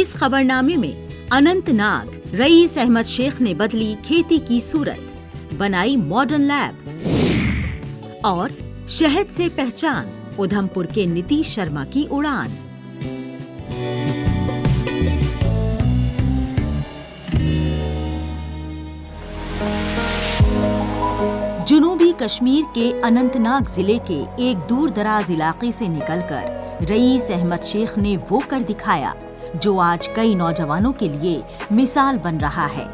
इस खबरनामे में अनंतनाग रईस अहमद शेख ने बदली खेती की सूरत, बनाई मॉडर्न लैब और शहद से पहचान उधमपुर के नीतीश शर्मा की उड़ान। जुनूबी कश्मीर के अनंतनाग जिले के एक दूर दराज इलाके से निकलकर रईस अहमद शेख ने वो कर दिखाया जो आज कई नौजवानों के लिए मिसाल बन रहा है।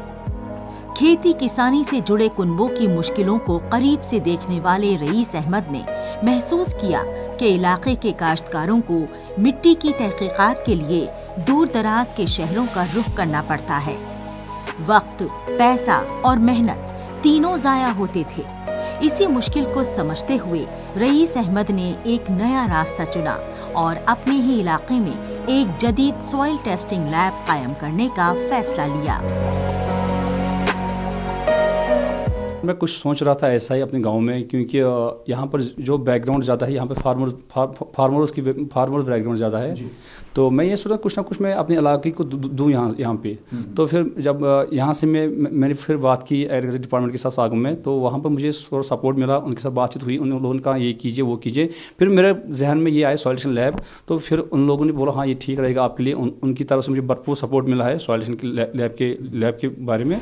खेती किसानी से जुड़े कुनबों की मुश्किलों को करीब से देखने वाले रईस अहमद ने महसूस किया कि इलाके के काश्तकारों को मिट्टी की तहकीकात के लिए दूर दराज के शहरों का रुख करना पड़ता है। वक्त, पैसा और मेहनत तीनों जाया होते थे। इसी मुश्किल को समझते हुए रईस अहमद ने एक नया रास्ता चुना और अपने ही इलाके में एक जदीद सॉइल टेस्टिंग लैब कायम करने का फैसला लिया। मैं कुछ सोच रहा था ऐसा ही अपने गांव में, क्योंकि यहाँ पर जो बैकग्राउंड ज़्यादा है, यहाँ पे फार्मर्स बैकग्राउंड ज़्यादा है। तो मैं ये सोचा कुछ ना कुछ मैं अपने इलाके को दूँ यहाँ पे। तो फिर जब यहाँ से मैंने फिर बात की एग्रीकल्चर डिपार्टमेंट के साथ सागम में, तो वहाँ पर मुझे थोड़ा सपोर्ट मिला, उनके साथ बातचीत हुई, उन लोगों ने कहा ये कीजिए वो कीजिए। फिर मेरे जहन में ये आया सॉइल टेस्टिंग लैब, तो फिर उन लोगों ने बोला हाँ ये ठीक रहेगा आपके लिए। उनकी तरफ से मुझे भरपूर सपोर्ट मिला है सॉइल टेस्टिंग लैब के बारे में।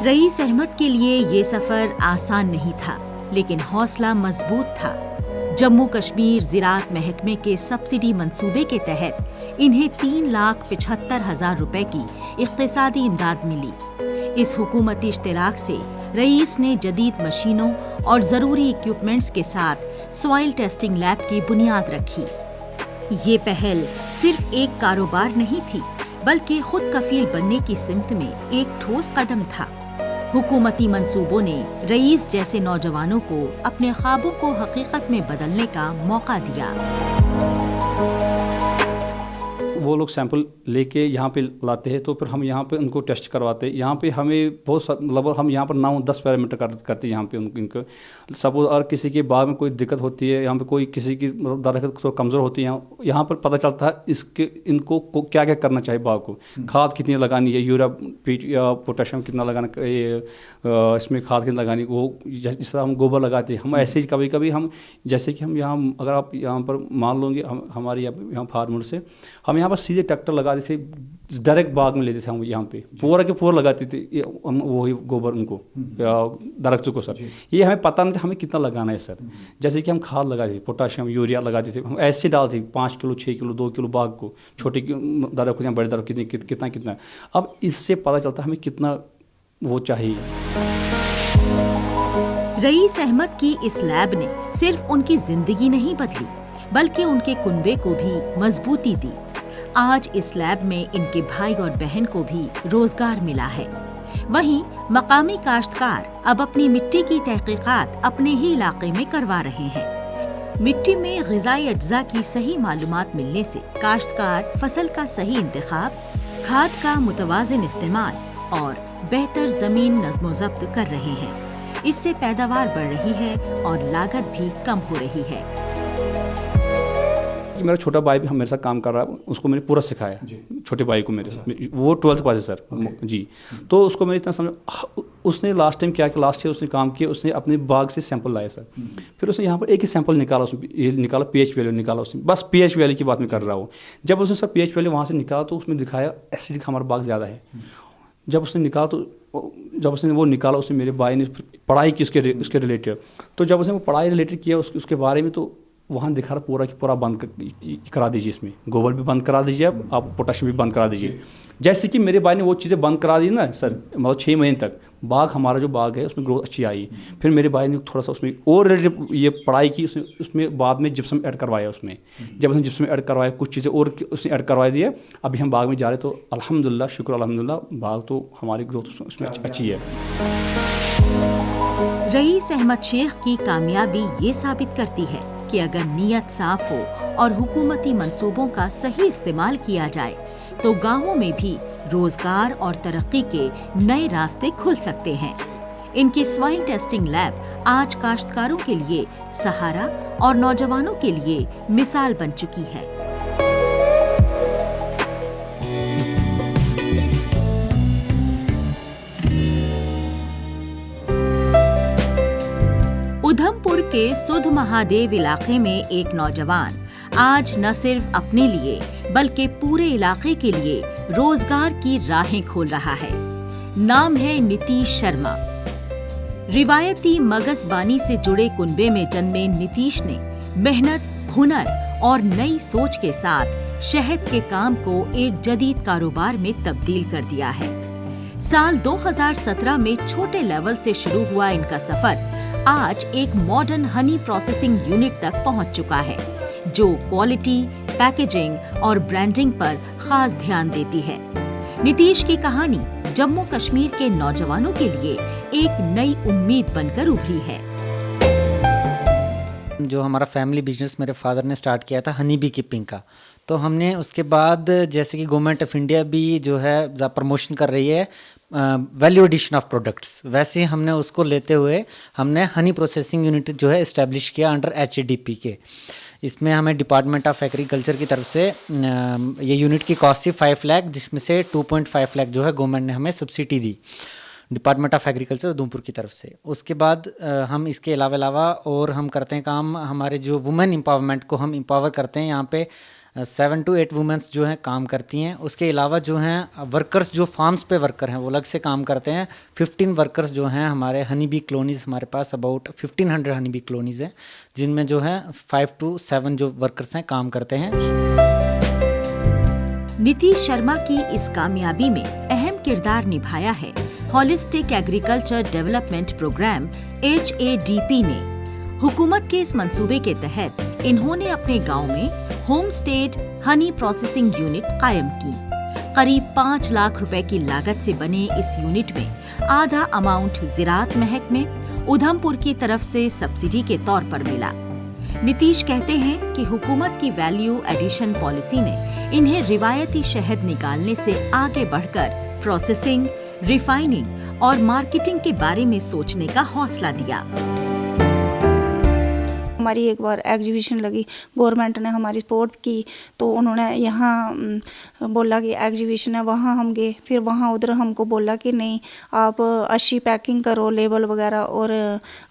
रईस अहमद के लिए ये सफर आसान नहीं था, लेकिन हौसला मजबूत था। जम्मू कश्मीर ज़िराअत महकमे के सब्सिडी मंसूबे के तहत इन्हें 3,75,000 रुपए की इख्तिसादी इमदाद मिली। इस हुकूमती इश्तिराक से रईस ने जदीद मशीनों और ज़रूरी इक्विपमेंट्स के साथ सॉइल टेस्टिंग लैब की बुनियाद रखी। ये पहल सिर्फ एक कारोबार नहीं थी, बल्कि खुद कफील बनने की सिमत में एक ठोस कदम था। हुकूमती मंसूबों ने रईस जैसे नौजवानों को अपने ख्वाबों को हकीकत में बदलने का मौका दिया। वो लोग सैंपल लेके यहाँ पे लाते हैं, तो फिर हम यहाँ पे उनको टेस्ट करवाते हैं। यहाँ पे हमें बहुत लगभग हम यहाँ पर 9-10 पैरामीटर करते हैं यहाँ पे इनको। सपोज और किसी के बाग में कोई दिक्कत होती है, यहाँ पे कोई किसी की दरख्त तो कमज़ोर होती है, यहाँ पर पता चलता है इनको क्या क्या करना चाहिए बाग को। खाद कितनी लगानी है, यूरिया या पोटाशियम कितना लगाना, इसमें खाद कितनी लगानी, वो जिस तरह हम गोबर लगाते हैं। हम ऐसे ही कभी कभी हम जैसे कि हम यहाँ अगर आप यहाँ पर मान लोगे हमारे यहाँ फार्मर से हम यहाँ पर सीधे ट्रैक्टर लगाते थे, डायरेक्ट बाग में लेते थे। हम यहाँ पे पूरा के पूरा लगाते थे हम वही गोबर उनको दरख्तों को। सर ये हमें पता नहीं था हमें कितना लगाना है सर। जैसे कि हम खाद लगाते थे, पोटाशियम यूरिया लगाते थे, हम ऐसे डालते थे 5 किलो 6 किलो 2 किलो बाग को, छोटे दरख्त या बड़े दरख्त कितना। अब इससे पता चलता है हमें कितना वो चाहिए। रईस अहमद की इस लैब ने सिर्फ उनकी जिंदगी नहीं बदली, बल्कि उनके कुनबे को भी मजबूती दी। आज इस लैब में इनके भाई और बहन को भी रोजगार मिला है। वहीं मकामी काश्तकार अब अपनी मिट्टी की तहकीकात अपने ही इलाके में करवा रहे हैं। मिट्टी में ग़िज़ाई अज्जा की सही मालूमात मिलने से काश्तकार फसल का सही इंतखाब, खाद का मुतवाज़िन इस्तेमाल और बेहतर ज़मीन नज़्म-ओ-ज़ब्त कर रहे हैं। इससे पैदावार बढ़ रही है और लागत भी कम हो रही है। मेरा छोटा भाई भी हम मेरे साथ काम कर रहा है, उसको मैंने पूरा सिखाया। छोटे भाई को मेरे वो 12th पास है सर जी। तो उसको मैंने इतना समझ, उसने लास्ट टाइम क्या किया, लास्ट ईयर उसने काम किया, उसने अपने बाग से सैंपल लाया सर। फिर उसने यहाँ पर एक ही सैंपल निकाला, उसने निकाला pH वैल्यू निकाला उसने, बस pH वैल्यू की बात मैं कर रहा हूँ। जब उसने सर pH वैल्यू वहाँ से निकाला तो उसमें दिखाया एसिडिक हमारा बाग ज़्यादा है। जब उसने निकाला तो जब उसने वो निकाला, उसने मेरे भाई ने पढ़ाई की उसके रिलेटेड। तो जब उसने वो पढ़ाई रिलेटेड किया उसके बारे में, तो वहाँ दिखा रहा पूरा कि पूरा बंद करा दीजिए, इसमें गोबर भी बंद करा दीजिए, आप पोटाशियम भी बंद करा दीजिए। जैसे कि मेरे भाई ने वो चीज़ें बंद करा दी ना सर, मतलब 6 महीने तक बाग हमारा जो बाग है उसमें ग्रोथ अच्छी आई। फिर मेरे भाई ने थोड़ा सा उसमें और ये पढ़ाई की, उसमें बाद में जिप्सम ऐड करवाया उसमें। जब उसने जिप्सम ऐड करवाया, कुछ चीज़ें और उसने ऐड करवा दिए, अभी हम बाग में जा रहे, तो अल्हम्दुलिल्लाह शुक्र अल्हम्दुलिल्लाह बाग तो हमारी ग्रोथ उसमें अच्छी है। रईस अहमद शेख की कामयाबी ये साबित करती है कि अगर नीयत साफ हो और हुकूमती मंसूबों का सही इस्तेमाल किया जाए तो गांवों में भी रोजगार और तरक्की के नए रास्ते खुल सकते हैं। इनकी सॉइल टेस्टिंग लैब आज काश्तकारों के लिए सहारा और नौजवानों के लिए मिसाल बन चुकी है। के सुध महादेव इलाके में एक नौजवान आज न सिर्फ अपने लिए बल्कि पूरे इलाके के लिए रोजगार की राहें खोल रहा है। नाम है नीतीश शर्मा। रिवायती मगजबानी से जुड़े कुनबे में जन्मे नीतीश ने मेहनत, हुनर और नई सोच के साथ शहद के काम को एक जदीद कारोबार में तब्दील कर दिया है। साल 2017 में छोटे लेवल से शुरू हुआ इनका सफर आज एक मॉडर्न हनी प्रोसेसिंग यूनिट तक पहुंच चुका है, जो क्वालिटी, पैकेजिंग और ब्रांडिंग पर खास ध्यान देती है। नीतीश की कहानी जम्मू कश्मीर के नौजवानों के लिए एक नई उम्मीद बनकर उभरी है। जो हमारा फैमिली बिजनेस मेरे फादर ने स्टार्ट किया था हनी बी कीपिंग का, तो हमने उसके बाद जैसे कि गवर्नमेंट ऑफ इंडिया भी जो है प्रमोशन कर रही है वैल्यू एडिशन ऑफ प्रोडक्ट्स, वैसे हमने उसको लेते हुए हमने हनी प्रोसेसिंग यूनिट जो है इस्टेब्लिश किया अंडर HADP के। इसमें हमें डिपार्टमेंट ऑफ एग्रीकल्चर की तरफ से ये यूनिट की कॉस्ट थी 5 लाख, जिसमें से 2.5 लाख जो है गवर्नमेंट ने हमें subsidy the department of agriculture Udhampur की तरफ से। उसके बाद हम इसके अलावा और हम करते हैं काम, हमारे जो वुमेन एम्पावरमेंट को हम एम्पावर करते हैं। यहाँ पे 7 to 8 वुमेंस जो हैं काम करती हैं। उसके अलावा जो हैं वर्कर्स जो फार्म्स पे वर्कर हैं वो अलग से काम करते हैं। 15 वर्कर्स जो हैं हमारे हनी बी कॉलोनीज़, हमारे पास अबाउट 1500 हनी बी कॉलोनीज़ हैं, जिनमें जो है 5 to 7 जो वर्कर्स हैं काम करते हैं। नीतीश शर्मा की इस कामयाबी में अहम किरदार निभाया है holistic agriculture development programme HADP ने। हुकूमत के इस मंसूबे के तहत इन्होंने अपने गांव में homestead honey processing unit कायम की। करीब 5 लाख रुपए की लागत से बने इस यूनिट में आधा अमाउंट ज़िराअत महकमे उधमपुर की तरफ से सब्सिडी के तौर पर मिला। नीतीश कहते हैं कि हुकूमत की वैल्यू एडिशन पॉलिसी ने इन्हें रिवायती शहद निकालने से आगे बढ़कर प्रोसेसिंग, रिफाइनिंग और मार्केटिंग के बारे में सोचने का हौसला दिया। हमारी एक बार एग्जीबिशन लगी, गवर्नमेंट ने हमारी सपोर्ट की, तो उन्होंने यहाँ बोला कि एग्जीबिशन है, वहाँ हम गए। फिर वहाँ उधर हमको बोला कि नहीं, आप अच्छी पैकिंग करो, लेबल वगैरह और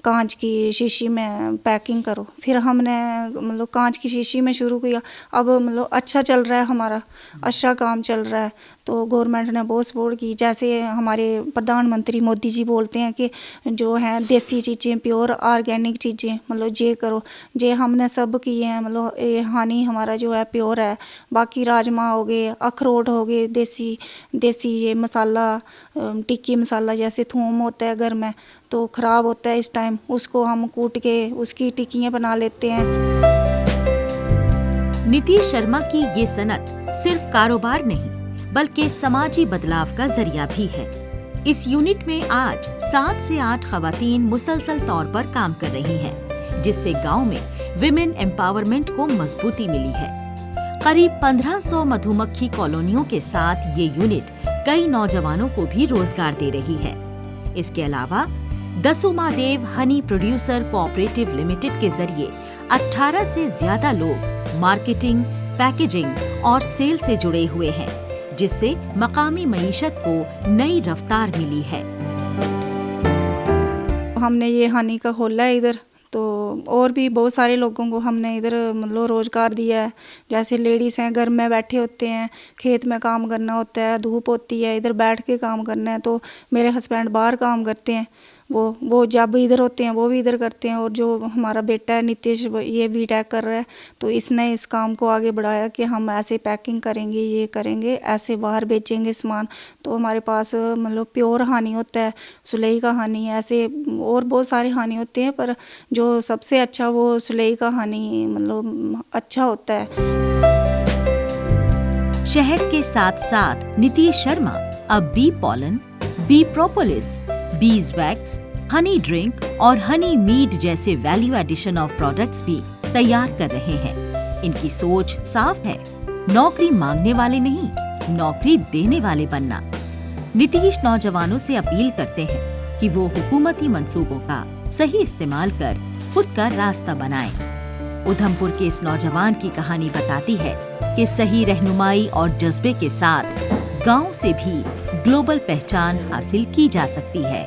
कांच की शीशी में पैकिंग करो। फिर हमने मतलब कांच की शीशी में शुरू किया। अब मतलब अच्छा चल रहा है, हमारा अच्छा काम चल रहा है। तो गवर्नमेंट ने बहुत सपोर्ट की। जैसे हमारे प्रधानमंत्री मोदी जी बोलते हैं कि जो है देसी चीज़ें, प्योर ऑर्गेनिक चीज़ें मतलब ये करो, जे हमने सब किए हैं। मतलब ये हानि हमारा जो है प्योर है। बाकी राजमा हो गए, अखरोट हो गए, देसी ये मसाला, टिक्की मसाला जैसे थूम होता है घर में तो ख़राब होता है इस टाइम, उसको हम कूट के उसकी टिक्कियाँ बना लेते हैं। नीतीश शर्मा की ये सनत सिर्फ कारोबार नहीं बल्कि समाजी बदलाव का जरिया भी है। इस यूनिट में आज 7 से 8 खवातीन मुसलसल तौर पर काम कर रही हैं, जिससे गांव में विमेन एम्पावरमेंट को मजबूती मिली है। करीब 1500 मधुमक्खी कॉलोनियों के साथ ये यूनिट कई नौजवानों को भी रोजगार दे रही है। इसके अलावा दसुमादेव हनी प्रोड्यूसर कोऑपरेटिव लिमिटेड के जरिए 18 से ज्यादा लोग मार्केटिंग, पैकेजिंग और सेल से जुड़े हुए हैं, जिससे मकामी मईशत को नई रफ्तार मिली है। हमने ये हनी का खोला है इधर, तो और भी बहुत सारे लोगों को हमने इधर मतलब रोज़गार दिया है। जैसे लेडीज़ हैं, घर में बैठे होते हैं, खेत में काम करना होता है, धूप होती है, इधर बैठ के काम करना है। तो मेरे हस्बैंड बाहर काम करते हैं, वो जब इधर होते हैं वो भी इधर करते हैं। और जो हमारा बेटा है नीतीश, ये बीटेक कर रहा है, तो इसने इस काम को आगे बढ़ाया कि हम ऐसे पैकिंग करेंगे, ये करेंगे, ऐसे बाहर बेचेंगे सामान। तो हमारे पास मतलब प्योर हानी होता है, सुलई का हानी, ऐसे और बहुत सारे हानी होते हैं, पर जो सबसे अच्छा वो सुलई का हानी मतलब अच्छा होता है। शहद के साथ साथ नीतीश शर्मा अब bee pollen, bee propolis, bees wax, honey drink और हनी मीट जैसे वैल्यू एडिशन ऑफ प्रोडक्ट्स भी तैयार कर रहे हैं। इनकी सोच साफ है, नौकरी मांगने वाले नहीं, नौकरी देने वाले बनना। नीतीश नौजवानों से अपील करते हैं कि वो हुकूमती मंसूबों का सही इस्तेमाल कर खुद का रास्ता बनाएं। उधमपुर के इस नौजवान की कहानी बताती है कि सही रहनुमाई और जज्बे के साथ गांव से भी ग्लोबल पहचान हासिल की जा सकती है।